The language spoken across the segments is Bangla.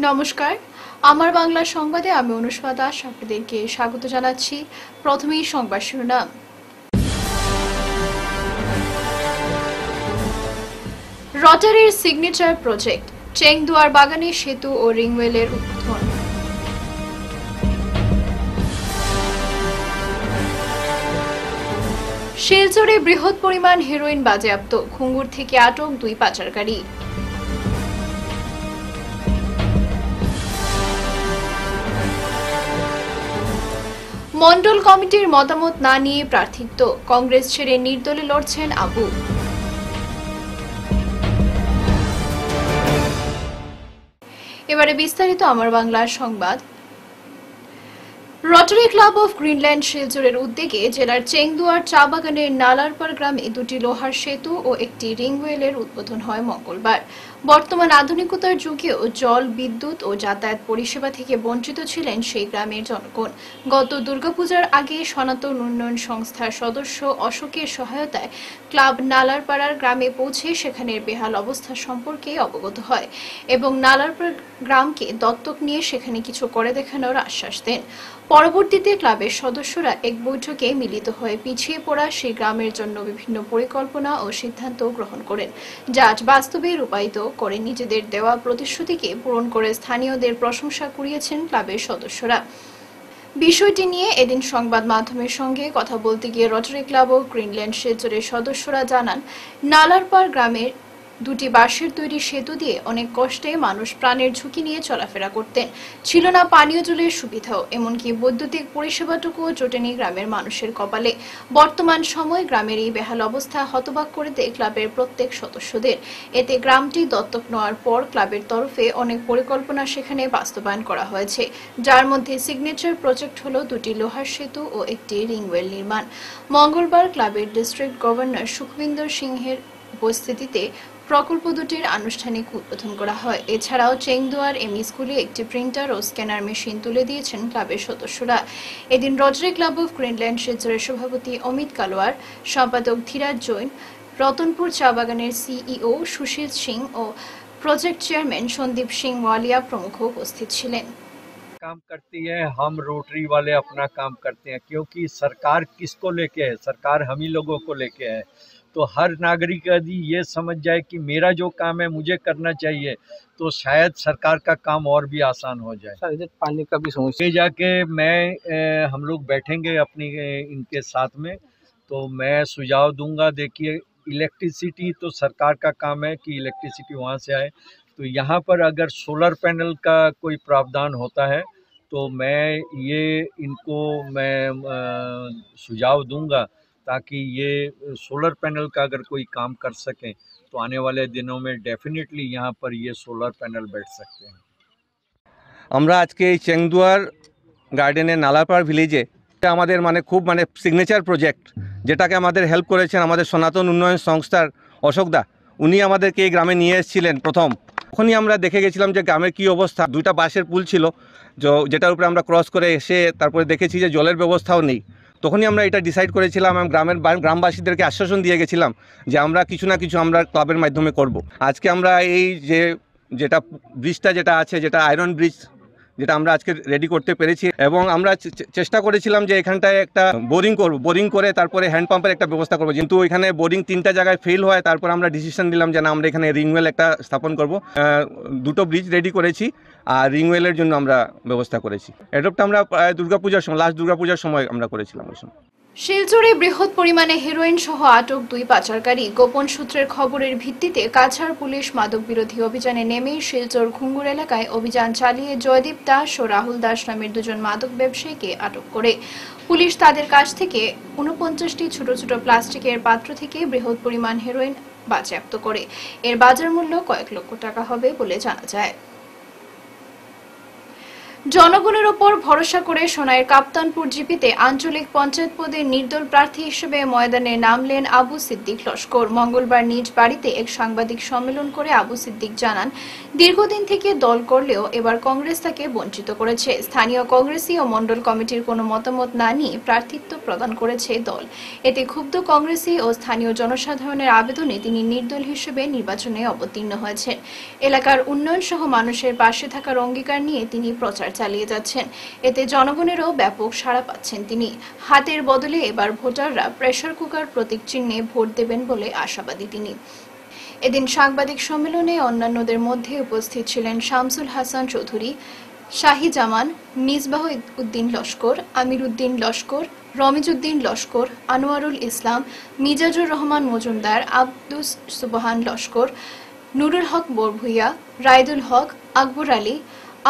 নমস্কার, আমার বাংলা সংবাদে আমি অনুষ্কা দাস আপনাদেরকে স্বাগত জানাচ্ছি। প্রথমেই সংবাদ শিরোনাম। রটারির সিগনেচার প্রজেক্ট, চেংদুয়ার বাগানে সেতু ও রিংওয়েলের উদ্বোধন। শিলচরে বৃহৎ পরিমাণ হেরোইন বাজেয়াপ্ত, ঘুঙুর থেকে আটক 2 পাচারকারী। মন্ডল কমিটির মতামত না নিয়ে প্রার্থিত্ব, কংগ্রেস ছেড়ে নির্দলে লড়ছেন আবু। এবারে বিস্তারিত আমার বাংলার সংবাদ। রটারি ক্লাব অফ গ্রিনল্যান্ড শিলচরের উদ্যোগে জেলার চেংদুয়ার চা বাগানের নালারপাড় গ্রামে 2টি লোহার সেতু ও একটি রিংওয়েলের উদ্বোধন হয় মঙ্গলবার। বর্তমান আধুনিকতার যুগেও জল, বিদ্যুৎ ও যাতায়াত পরিষেবা থেকে বঞ্চিত ছিলেন সেই গ্রামের জনগণ। গত দুর্গাপূজার আগে সনাতন উন্নয়ন সংস্থার সদস্য অশোকের সহায়তায় ক্লাব নালারপাড়ার গ্রামে পৌঁছে সেখানের বেহাল অবস্থা সম্পর্কে অবগত হয় এবং নালারপাড় গ্রামকে দত্তক নিয়ে সেখানে কিছু করে দেখানোর আশ্বাস দেন। পরবর্তীতে ক্লাবের সদস্যরা এক বৈঠকে মিলিত হয়ে পিছিয়ে পড়া সেই গ্রামের জন্য বিভিন্ন পরিকল্পনা ও সিদ্ধান্ত গ্রহণ করেন, যা আজ বাস্তবে রূপায়িত করে নিজেদের দেওয়া প্রতিশ্রুতিকে পূরণ করে স্থানীয়দের প্রশংসা কুড়িয়েছেন ক্লাবের সদস্যরা। বিষয়টি নিয়ে এদিন সংবাদ মাধ্যমের সঙ্গে কথা বলতে গিয়ে রটারি ক্লাব অফ গ্রিনল্যান্ড শিলচরের সদস্যরা জানান, নালারপাড় গ্রামের 2টি বাঁশের তৈরি সেতু দিয়ে অনেক কষ্টে মানুষ প্রাণের ঝুঁকি নিয়ে চলাফেরা করতেন। ছিল না পানীয় জলের সুবিধাও, এমনকি বৈদ্যুতিক পরিষেবাটুকুও জোটেনি গ্রামের মানুষের কপালে। বর্তমান সময় গ্রামের এই বেহাল অবস্থা হতবাক করে দেয় ক্লাবের প্রত্যেক সদস্যদের। এতে গ্রামটি দত্তক নেওয়ার পর ক্লাবের তরফে অনেক পরিকল্পনা সেখানে বাস্তবায়ন করা হয়েছে, যার মধ্যে সিগনেচার প্রজেক্ট হল 2টি লোহার সেতু ও একটি রিংওয়েল নির্মাণ। মঙ্গলবার ক্লাবের ডিস্ট্রিক্ট গভর্নর সুখবিন্দর সিংহের উপস্থিতিতে প্রকল্প দুটির আনুষ্ঠানিক উদ্বোধন করা হয়। এছাড়াও চেংদুয়ার এমই স্কুলে একটি প্রিন্টার ও স্ক্যানার মেশিন তুলে দিয়েছেন ক্লাবের সদস্যরা। এদিন রটারি ক্লাব অফ গ্রিনল্যান্ড শিলচরের সভাপতি অমিত কালোয়ার, সম্পাদক ধীরাজ জৈন, রতনপুর চা বাগানের সিইও সুশীল সিং ও প্রজেক্ট চেয়ারম্যান সন্দীপ সিং ওয়ালিয়া প্রমুখ উপস্থিত ছিলেন। काम करती है, हम रोटरी वाले अपना काम करते हैं, क्योंकि सरकार किसको लेके है? सरकार हम ही लोगों को लेके है। तो हर नागरिक यदि ये समझ जाए कि मेरा जो काम है मुझे करना चाहिए, तो शायद सरकार का काम और भी आसान हो जाए। इधर पानी का भी समस्या जाके हम लोग बैठेंगे अपनी इनके साथ में, तो मैं सुझाव दूंगा। देखिए, इलेक्ट्रिसिटी तो सरकार का काम है कि इलेक्ट्रिसिटी वहाँ से आए, तो यहाँ पर अगर सोलर पैनल का कोई प्रावधान होता है तो मैं सुझाव दूंगा, ताकि ये सोलर पैनल का अगर कोई काम कर सकें तो आने वाले दिनों में डेफिनेटली यहाँ पर ये सोलर पैनल बैठ सकते हैं। আমরা আজকে এই চেংদুয়ার গার্ডেনের নালারপাড় ভিলেজে আমাদের খুব সিগনেচার প্রজেক্ট, যেটাকে আমাদের হেল্প করেছেন আমাদের সনাতন উন্নয়ন সংস্থার অশোকদা। উনি আমাদেরকে এই গ্রামে নিয়ে এসেছিলেন প্রথম। তখনই আমরা দেখে গেছিলাম যে গ্রামের কী অবস্থা। 2টা বাঁশের পুল ছিল, যেটার উপরে আমরা ক্রস করে এসে তারপরে দেখেছি যে জলের ব্যবস্থাও নেই। তখনই আমরা এটা ডিসাইড করেছিলাম, আমি গ্রামবাসীদেরকে আশ্বাসন দিয়ে গেছিলাম যে আমরা কিছু না কিছু আমরা ক্লাবের মাধ্যমে করব। আজকে আমরা এই যেটা ব্রিজটা যেটা আছে, যেটা আয়রন ব্রিজ, যেটা আমরা আজকে রেডি করতে পেরেছি, এবং আমরা চেষ্টা করেছিলাম যে এখানটায় একটা বোরিং করে তারপরে হ্যান্ড পাম্পের একটা ব্যবস্থা করবো, কিন্তু এখানে বোরিং 3টা জায়গায় ফেল হয়। তারপর আমরা ডিসিশন নিলাম যে না, আমরা এখানে রিংওয়েল একটা স্থাপন করব। 2টো ব্রিজ রেডি করেছি আর রিংওয়েলের জন্য আমরা ব্যবস্থা করেছি। এডপটা আমরা দুর্গাপূজার সময়, লাস্ট দুর্গাপূজার সময় আমরা করেছিলাম ওই সময়। শিলচরে বৃহৎ পরিমাণে হেরোইন সহ আটক 2 পাচারকারী। গোপন সূত্রের খবরের ভিত্তিতে কাছাড় পুলিশ মাদক বিরোধী অভিযানে নেমে শিলচর ঘুঙুর এলাকায় অভিযান চালিয়ে জয়দীপ দাস ও রাহুল দাস নামের 2জন মাদক ব্যবসায়ীকে আটক করে। পুলিশ তাদের কাছ থেকে 49টি ছোট ছোট প্লাস্টিকের পাত্র থেকে বৃহৎ পরিমাণ হেরোইন বাজেয়াপ্ত করে। এর বাজার মূল্য কয়েক লক্ষ টাকা হবে বলে জানা যায়। জনগণের ওপর ভরসা করে সোনাইয়ের কাপ্তানপুর জিপিতে আঞ্চলিক পঞ্চায়েত পদে নির্দল প্রার্থী হিসেবে ময়দানে নামলেন আবু সিদ্দিক লস্কর। মঙ্গলবার নিজ বাড়িতে এক সাংবাদিক সম্মেলন করে আবু সিদ্দিক জানান, দীর্ঘদিন থেকে দল করলেও এবার কংগ্রেস তাকে বঞ্চিত করেছে। স্থানীয় কংগ্রেসি ও মণ্ডল কমিটির কোনো মতামত না নিয়ে প্রার্থিত্ব প্রদান করেছে দল। এতে ক্ষুব্ধ কংগ্রেসি ও স্থানীয় জনসাধারণের আবেদনে তিনি নির্দল হিসেবে নির্বাচনে অবতীর্ণ হয়েছেন। এলাকার উন্নয়ন সহ মানুষের পাশে থাকার অঙ্গীকার নিয়ে তিনি প্রচার চালিয়ে যাচ্ছেন। এতে জনগণেরও ব্যাপক সাড়া পাচ্ছেন তিনি। হাতের বদলে এবার ভোটাররা প্রেসার কুকার প্রতীক চিহ্নে ভোট দেবেন বলে আশাবাদী তিনি। এদিন সাংবাদিক সম্মেলনে অন্যান্যদের মধ্যে উপস্থিত ছিলেন শামসুল হাসান চৌধুরী, শাহি জামান, মিসবাহ উদ্দিন লস্কর, আমির উদ্দিন লস্কর, রমিজউদ্দিন লস্কর, আনোয়ারুল ইসলাম, মিজাজুর রহমান মজুমদার, আব্দুস সুবহান লস্কর, নুরুল হক বরভুইয়া, রায়দুল হক, আকবর আলী,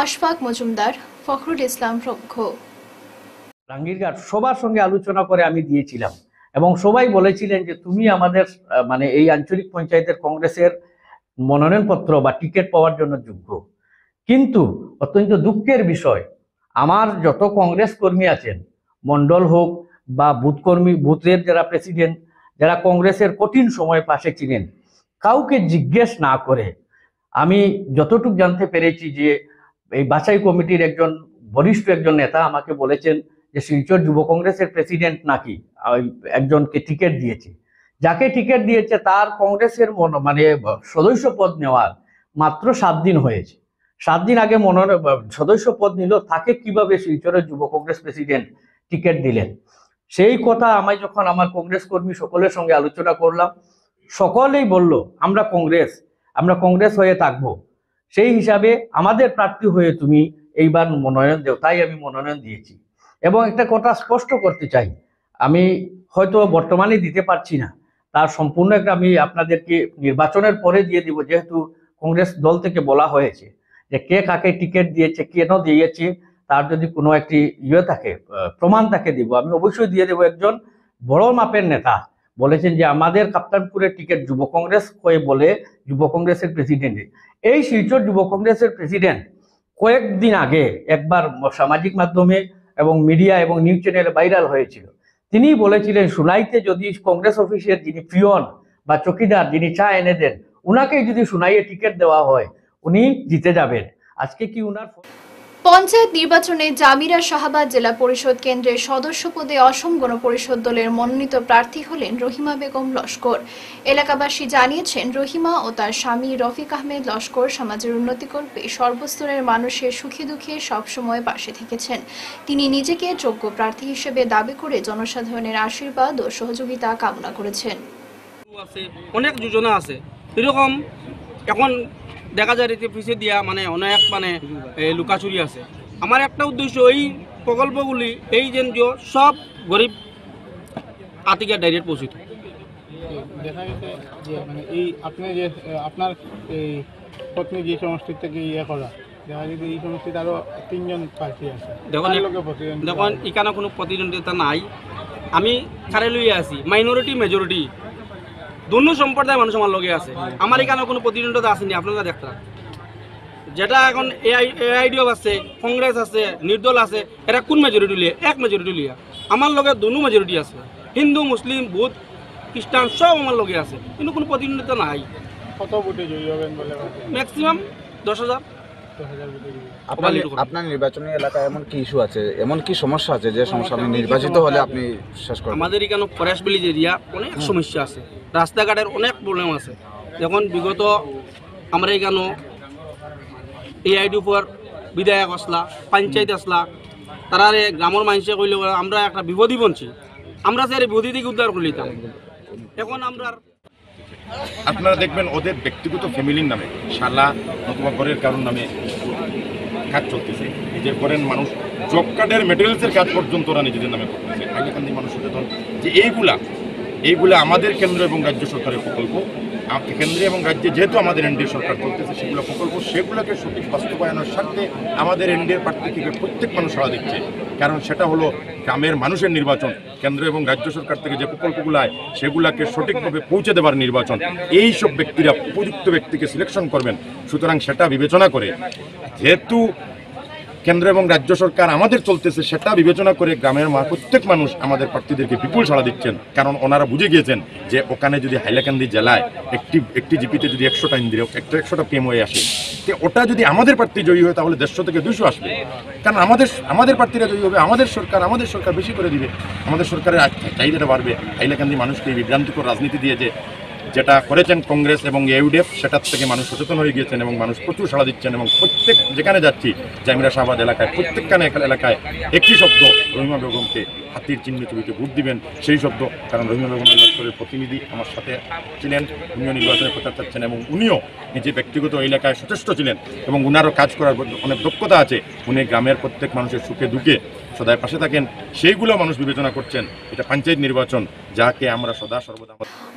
আশফাক মজুমদার, ফখরুল ইসলাম প্রমুখ। রাঙ্গিরঘাট সবার সঙ্গে আলোচনা করে আমি দিয়েছিলাম এবং সবাই বলেছিলেন যে তুমি আমাদের মানে এই আঞ্চলিক পঞ্চায়েতের কংগ্রেসের মনোনয়নপত্র বা টিকিট পাওয়ার জন্য যোগ্য। কিন্তু অত্যন্ত দুঃখের বিষয়, আমার যত কংগ্রেস কর্মী আছেন, মন্ডল হোক বা বুথকর্মী, বুথের যারা প্রেসিডেন্ট, যারা কংগ্রেসের কঠিন সময় পাশে ছিলেন, কাউকে জিজ্ঞেস না করে আমি যতটুকু জানতে পেরেছি যে এই বাছাই কমিটির বরিষ্ঠ একজন নেতা আমাকে বলেছেন যে শিলচর যুব কংগ্রেসের প্রেসিডেন্ট নাকি একজনকে টিকিট দিয়েছে। যাকে টিকিট দিয়েছে তার কংগ্রেসের মানে সদস্য পদ নেওয়ার মাত্র 7 দিন হয়েছে। 7 দিন আগে সদস্য পদ নিল, তাকে কিভাবে শিলচরের যুব কংগ্রেস প্রেসিডেন্ট টিকিট দিলেন? সেই কথা আমি যখন আমার কংগ্রেস কর্মী সকলের সঙ্গে আলোচনা করলাম, সকলেই বলল আমরা কংগ্রেস হয়ে থাকবো। সেই হিসাবে আমাদের প্রার্থী হয়ে তুমি এইবার মনোনয়ন দেও, তাই আমি মনোনয়ন দিয়েছি। এবং একটা কথা স্পষ্ট করতে চাই, আমি হয়তো বর্তমানে দিতে পারছি না, তার সম্পূর্ণ একটা আমি আপনাদেরকে নির্বাচনের পরে দিয়ে দিব, যেহেতু কংগ্রেস দল থেকে বলা হয়েছে যে কে কাকে টিকিট দিয়েছে, কেন দিয়েছে, তার যদি কোনো একটি থাকে, প্রমাণ তাকে দিব। আমি অবশ্যই দিয়ে দেবো। একজন বড় মাপের নেতা বলেছেন যে আমাদের কাপ্তানপুরের টিকিট যুব কংগ্রেস হয়ে বলে যুব কংগ্রেসের প্রেসিডেন্ট। এই শিলচর যুব কংগ্রেসের প্রেসিডেন্ট কয়েকদিন আগে একবার সামাজিক মাধ্যমে এবং মিডিয়া এবং নিউজ চ্যানেলে ভাইরাল হয়েছিল। তিনি বলেছিলেন সুনাইতে যদি কংগ্রেস অফিসের যিনি পিয়ন বা চকিদার, যিনি চা এনে দেন, উনাকে যদি সুনাইয়ে টিকিট দেওয়া হয় উনি জিতে যাবেন। আজকে কি উনার পঞ্চায়েত নির্বাচনে জামিরা শাহাবাদ জেলা পরিষদ কেন্দ্রের সদস্য পদে অসম গণপরিষদ দলের মনোনীত প্রার্থী হলেন রহিমা বেগম লস্কর। এলাকাবাসী জানিয়েছেন, রহিমা ও তার স্বামী রফিক আহমেদ লস্কর সমাজের উন্নতিকল্পে সর্বস্তরের মানুষের সুখে দুঃখে সবসময় পাশে থেকেছেন। তিনি নিজেকে যোগ্য প্রার্থী হিসেবে দাবি করে জনসাধারণের আশীর্বাদ ও সহযোগিতা কামনা করেছেন। অনেক যোজনা আছে, এরকম এখন দেখা যায় রীতি পিছিয়ে দিয়া অনেক লুকাচুরি আছে। আমার একটা উদ্দেশ্য, এই প্রকল্পগুলি এই এনজিও সব গরিব আতিকে ডাইরেক্ট পৌঁছিত। দেখা গেছে যে এই আপনি যে আপনার এই পত্নী যে সমষ্টি থেকে করা, দেখা গেছে এই সমষ্টিতে আরও 3 জন প্রার্থী আছে। দেখুন এখানে কোনো প্রতিদ্বন্দ্বিতা নাই। আমি কারে লইয়া আছি, মাইনরিটি মেজরিটি দুনো সম্প্রদায়ের মানুষ আমার লগে আছে। আমার এখানে কোনো প্রতিদ্বন্দ্বিতা আসেনি। আপনারা দেখতে যেটা এখন এআইডিও আছে, কংগ্রেস আছে, নির্দল আছে, এরা কোন মেজরিটি লিয়া? এক মেজরিটি লিয়া। আমার লগে দুনো মেজরিটি আছে, হিন্দু, মুসলিম, বুধ, খ্রিস্টান সব আমার লগে আছে, কিন্তু কোনো প্রতিদ্বন্দ্বিতা নাই। কত ভোটে জয়ী হবেন বলে? ম্যাক্সিমাম 10,000। আপনার নির্বাচনী এলাকায় এমন কি ইস্যু আছে, এমন কি সমস্যা আছে যে সমস্যা আপনি নির্বাচিত হলে আপনি শেষ করবেন? আমাদের এখানে ফরেস্ট ভিলেজ এরিয়া অনেক সমস্যা আছে, রাস্তাঘাটের অনেক প্রবলেম আছে। এখন বিগত আমরা এখানে এআইডি উপর বিধায়ক আসলা, পঞ্চায়েত আসলা, তারা গ্রামের মানুষে কইলে আমরা একটা বিপদী বনছি, আমরা সে বিপদী থেকে উদ্ধার করে নিতাম। এখন আমরা আপনারা দেখবেন ওদের ব্যক্তিগত ফ্যামিলির নামে, শালা অথবা ঘরের কারোর নামে কাজ চলতেছে। নিজের ঘরের মানুষ জব কার্ডের মেটেরিয়ালসের কাজ পর্যন্ত ওরা নিজেদের নামে করতেছে। হাইলাকান্দি মানুষ সচেতন যে এইগুলা আমাদের কেন্দ্র এবং রাজ্য সরকারের প্রকল্প। কেন্দ্রে এবং রাজ্যে যেহেতু আমাদের এনডিএ সরকার চলতেছে সেগুলো প্রকল্প, সেগুলোকে সঠিক বাস্তবায়নের স্বার্থে আমাদের এনডিএর প্রার্থী থেকে প্রত্যেক মানুষ সাড়া দিচ্ছে। কারণ সেটা হলো গ্রামের মানুষের নির্বাচন। কেন্দ্র এবং রাজ্য সরকার থেকে যে প্রকল্পগুলো হয় সেগুলোকে সঠিকভাবে পৌঁছে দেওয়ার নির্বাচন। এই সব ব্যক্তিরা উপযুক্ত ব্যক্তিকে সিলেকশন করবেন। সুতরাং সেটা বিবেচনা করে যেহেতু কেন্দ্র এবং রাজ্য সরকার আমাদের চলতেছে সেটা বিবেচনা করে গ্রামের প্রত্যেক মানুষ আমাদের প্রার্থীদেরকে বিপুল সাড়া দিচ্ছেন। কারণ ওনারা বুঝে গিয়েছেন যে ওখানে যদি হাইলাকান্দি জেলায় একটি জিপিতে যদি 100টা ইন্দিরা 100টা পিএমওয়ে আসে, তো ওটা যদি আমাদের প্রার্থী জয়ী হয় তাহলে 150 থেকে 200 আসবে। কারণ আমাদের প্রার্থীরা জয়ী হবে, আমাদের সরকার বেশি করে দিবে, আমাদের সরকারের চাহিদাটা বাড়বে। হাইলাকান্দি মানুষকে এই বিভ্রান্তিকর রাজনীতি দিয়ে যেটা করেছেন কংগ্রেস এবং ইউডিএফ, সেটার থেকে মানুষ সচেতন হয়ে গিয়েছেন এবং মানুষ প্রচুর সাড়া দিচ্ছেন। এবং প্রত্যেক যেখানে যাচ্ছি জামিরা শাহবাদ এলাকায় প্রত্যেকখানে এলাকায় একটি শব্দ, রহিমা বেগমকে হাতির চিহ্ন ছবিতে ভোট দিবেন, সেই শব্দ। কারণ রহিমা বেগম লস্করের প্রতিনিধি আমার সাথে ছিলেন, উনিও নির্বাচনে প্রচার চাচ্ছেন এবং উনিও নিজে ব্যক্তিগত এলাকায় সচেষ্ট ছিলেন এবং উনারও কাজ করার অনেক দক্ষতা আছে। উনি গ্রামের প্রত্যেক মানুষের সুখে দুঃখে সদায় পাশে থাকেন, সেইগুলো মানুষ বিবেচনা করছেন। এটা পঞ্চায়েত নির্বাচন, যাকে আমরা সদা সর্বদা।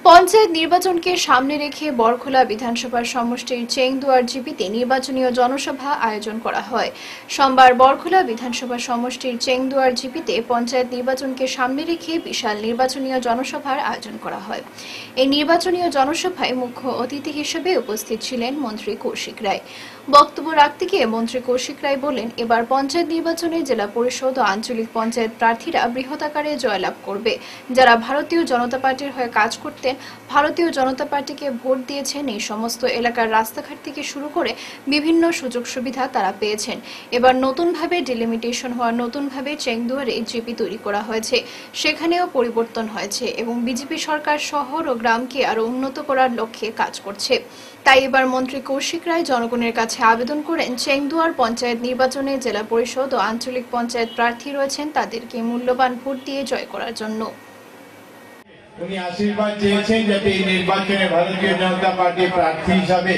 পঞ্চায়েত নির্বাচনকে সামনে রেখে বরখোলা বিধানসভা সমষ্টির চেংদুয়ার জিপিতে নির্বাচনীয় জনসভা আয়োজন করা হয়। সোমবার বরখোলা বিধানসভা সমষ্টির চেংদুয়ার জিপিতে পঞ্চায়েত নির্বাচনকে সামনে রেখে বিশাল নির্বাচনীয় জনসভার আয়োজন করা হয়। এই নির্বাচনীয় জনসভায় মুখ্য অতিথি হিসেবে উপস্থিত ছিলেন মন্ত্রী কৌশিক রায়। বক্তব্য রাখতে গিয়ে মন্ত্রী কৌশিক রায় বলেন, এবার পঞ্চায়েত নির্বাচনে জেলা পরিষদ ও আঞ্চলিক পঞ্চায়েত প্রার্থীরা বৃহৎ আকারে জয়লাভ করবে। যারা ভারতীয় জনতা পার্টির হয়ে কাজ করতেন, ভারতীয় জনতা পার্টিকে ভোট দিয়েছেন, এই সমস্ত এলাকার রাস্তাঘাট থেকে শুরু করে বিভিন্ন সুযোগ সুবিধা তারা পেয়েছেন। এবার নতুনভাবে ডিলিমিটেশন হওয়া নতুনভাবে চেংদুয়ারে জিপি তৈরি করা হয়েছে, সেখানেও পরিবর্তন হয়েছে এবং বিজেপি সরকার শহর ও গ্রামকে আরো উন্নত করার লক্ষ্যে কাজ করছে। তাই এবার মন্ত্রী কৌশিক রায় জনগণের কাছে আবেদন করেন, চেংদুয়ার পঞ্চায়েত নির্বাচনে জেলা পরিষদ ও আঞ্চলিক পঞ্চায়েত প্রার্থী রয়েছেন, তাদেরকে মূল্যবান ভোট দিয়ে জয় করার জন্য। উনি আশীর্বাদ চেয়েছেন যাতে এই নির্বাচনে ভারতীয় জনতা পার্টি প্রার্থী হিসাবে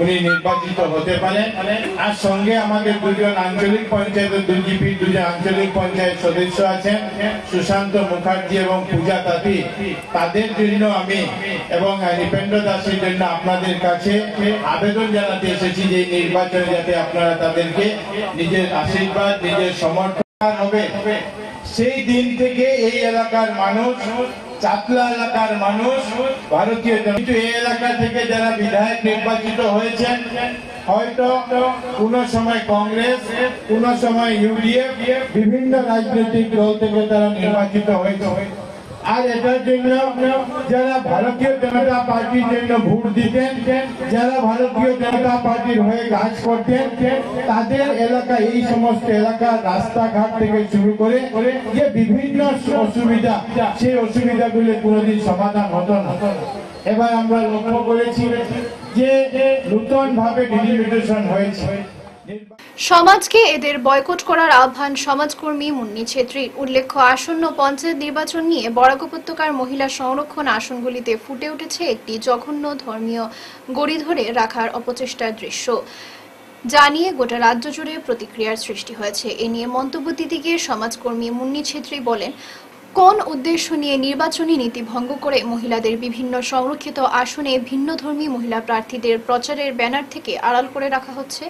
উনি নির্বাচিত হতে পারেন। আর সঙ্গে আমাদের দুজন আঞ্চলিক পঞ্চায়েতের দুজন আঞ্চলিক পঞ্চায়েত সদস্য আছেন, সুশান্ত মুখার্জি এবং পূজা তাঁতি। তাদের জন্য আমি এবং নৃপেন্দ্র দাসের জন্য আপনাদের কাছে আবেদন জানাতে এসেছি যে নির্বাচনে যাতে আপনারা তাদেরকে নিজের আশীর্বাদ, নিজের সমর্থন হবে। সেই দিন থেকে এই এলাকার মানুষ, চাতলা এলাকার মানুষ ভারতীয় কিন্তু এই এলাকা থেকে যারা বিধায়ক নির্বাচিত হয়েছেন, হয়তো কোন সময় কংগ্রেস, কোন সময় ইউডিএফ, বিভিন্ন রাজনৈতিক দল থেকে তারা নির্বাচিত হয়েছে। আর এটার জন্য যারা ভারতীয় জনতা পার্টির জন্য ভোট দিতেন, যারা ভারতীয় জনতা পার্টির হয়ে কাজ করতেন, তাদের এলাকা, এই সমস্ত এলাকার রাস্তাঘাট থেকে শুরু করে যে বিভিন্ন অসুবিধা, সেই অসুবিধাগুলি কোনোদিন সমাধান হতো না। এবার আমরা লক্ষ্য করেছি যে নতুন ভাবে ডিলিমিটেশন হয়েছে। সমাজকে এদের বয়কট করার আহ্বান সমাজকর্মী মুন্নি ছেত্রীর। উল্লেখ্য, আসন্ন পঞ্চায়েত নির্বাচন নিয়ে বরাক উপত্যকার মহিলা সংরক্ষণ আসনগুলিতে ফুটে উঠেছে একটি জঘন্য ধর্মীয় গড়ি ধরে রাখার অপচেষ্টার দৃশ্য, যা নিয়ে গোটা রাজ্য জুড়ে প্রতিক্রিয়ার সৃষ্টি হয়েছে। এ নিয়ে মন্তব্য দিতে গিয়ে সমাজকর্মী মুন্নি ছেত্রী বলেন, কোন উদ্দেশ্য নিয়ে নির্বাচনী নীতি ভঙ্গ করে মহিলাদের বিভিন্ন সংরক্ষিত আসনে ভিন্নধর্মী মহিলা প্রার্থীদের প্রচারের ব্যানার থেকে আড়াল করে রাখা হচ্ছে?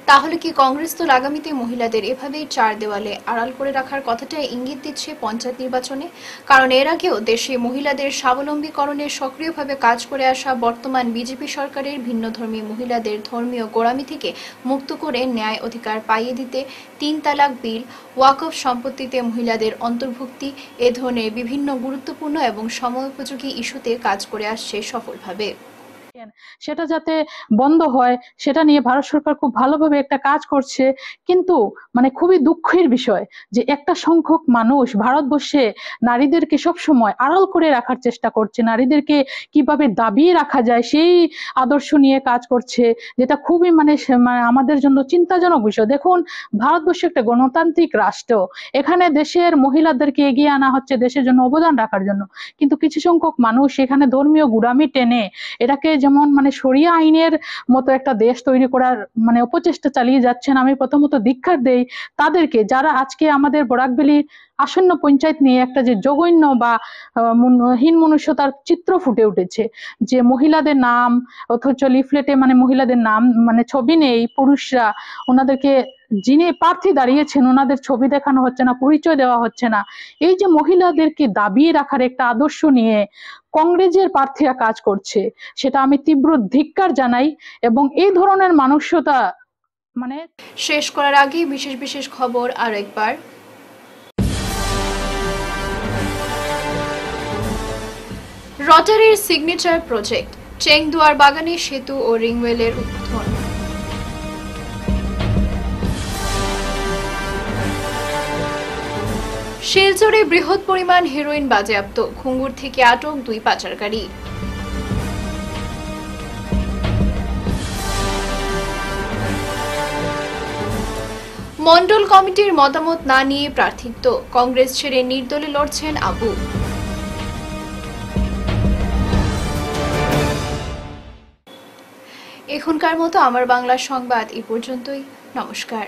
তাহলে কি কংগ্রেস দল আগামীতে মহিলাদের এভাবেই চার দেওয়ালে আড়াল করে রাখার কথাটাই ইঙ্গিত দিচ্ছে পঞ্চায়েত নির্বাচনে? কারণ এর আগেও দেশে মহিলাদের স্বাবলম্বীকরণে সক্রিয়ভাবে কাজ করে আসা বর্তমান বিজেপি সরকারের ভিন্নধর্মী মহিলাদের ধর্মীয় গোড়ামি থেকে মুক্ত করে ন্যায় অধিকার পাইয়ে দিতে 3 তালাক বিল, ওয়াকফ সম্পত্তিতে মহিলাদের অন্তর্ভুক্তি, এ ধরনের বিভিন্ন গুরুত্বপূর্ণ এবং সময়োপযোগী ইস্যুতে কাজ করে আসছে সফলভাবে। সেটা যাতে বন্ধ হয় সেটা নিয়ে ভারত সরকার খুব ভালোভাবে একটা কাজ করছে। কিন্তু মানে খুবই দুঃখের বিষয় যে একটা সংখ্যক মানুষ ভারতবর্ষে নারীদেরকে সবসময় আড়াল করে রাখার চেষ্টা করছে, নারীদেরকে কিভাবে দাবিয়ে রাখা যায় সেই আদর্শ নিয়ে কাজ করছে, যেটা খুবই মানে আমাদের জন্য চিন্তাজনক বিষয়। দেখুন, ভারতবর্ষ একটা গণতান্ত্রিক রাষ্ট্র, এখানে দেশের মহিলাদেরকে এগিয়ে আনা হচ্ছে দেশের জন্য অবদান রাখার জন্য, কিন্তু কিছু সংখ্যক মানুষ এখানে ধর্মীয় গুড়ামি টেনে এটাকে যেমন মানে শরিয়া আইনের মতো একটা দেশ তৈরি করার মানে অপচেষ্টা চালিয়ে যাচ্ছেন। আমি প্রথমত ধিক্কার দেই তাদেরকে, যারা আজকে আমাদের বরাকভ্যালির আসন্ন পঞ্চায়েত নিয়ে একটা যে জঘন্য বা হীন মনুষ্যতার চিত্র ফুটে উঠেছে, যে মহিলাদের নাম অথচ লিফলেটে মানে মহিলাদের নাম মানে ছবি নেই, পুরুষরা ওনাদেরকে যিনি প্রার্থী দাঁড়িয়েছেন ওনাদের ছবি দেখানো হচ্ছে না, পরিচয় দেওয়া হচ্ছে না। এই যে মহিলাদেরকে দাবিয়ে রাখার একটা আদর্শ নিয়ে কংগ্রেসের প্রার্থীরা কাজ করছে, সেটা আমি তীব্র ধিক্কার জানাই। এবং এই ধরনের মানসিকতা মানে শেষ করার আগে বিশেষ বিশেষ খবর আর একবার। রটারির সিগনেচার প্রজেক্ট, চেংদুয়ার বাগানে সেতু ও রিংওয়েলের উদ্বোধন। শিলচরে বৃহৎ পরিমাণ হেরোইন বাজেয়াপ্ত, ঘুঙুর থেকে আটক 2 পাচারকারী। মণ্ডল কমিটির মতামত না নিয়ে প্রার্থিত্ব, কংগ্রেস ছেড়ে নির্দলে লড়ছেন আবু। এখনকার মতো আমার বাংলা সংবাদ এ পর্যন্তই। নমস্কার।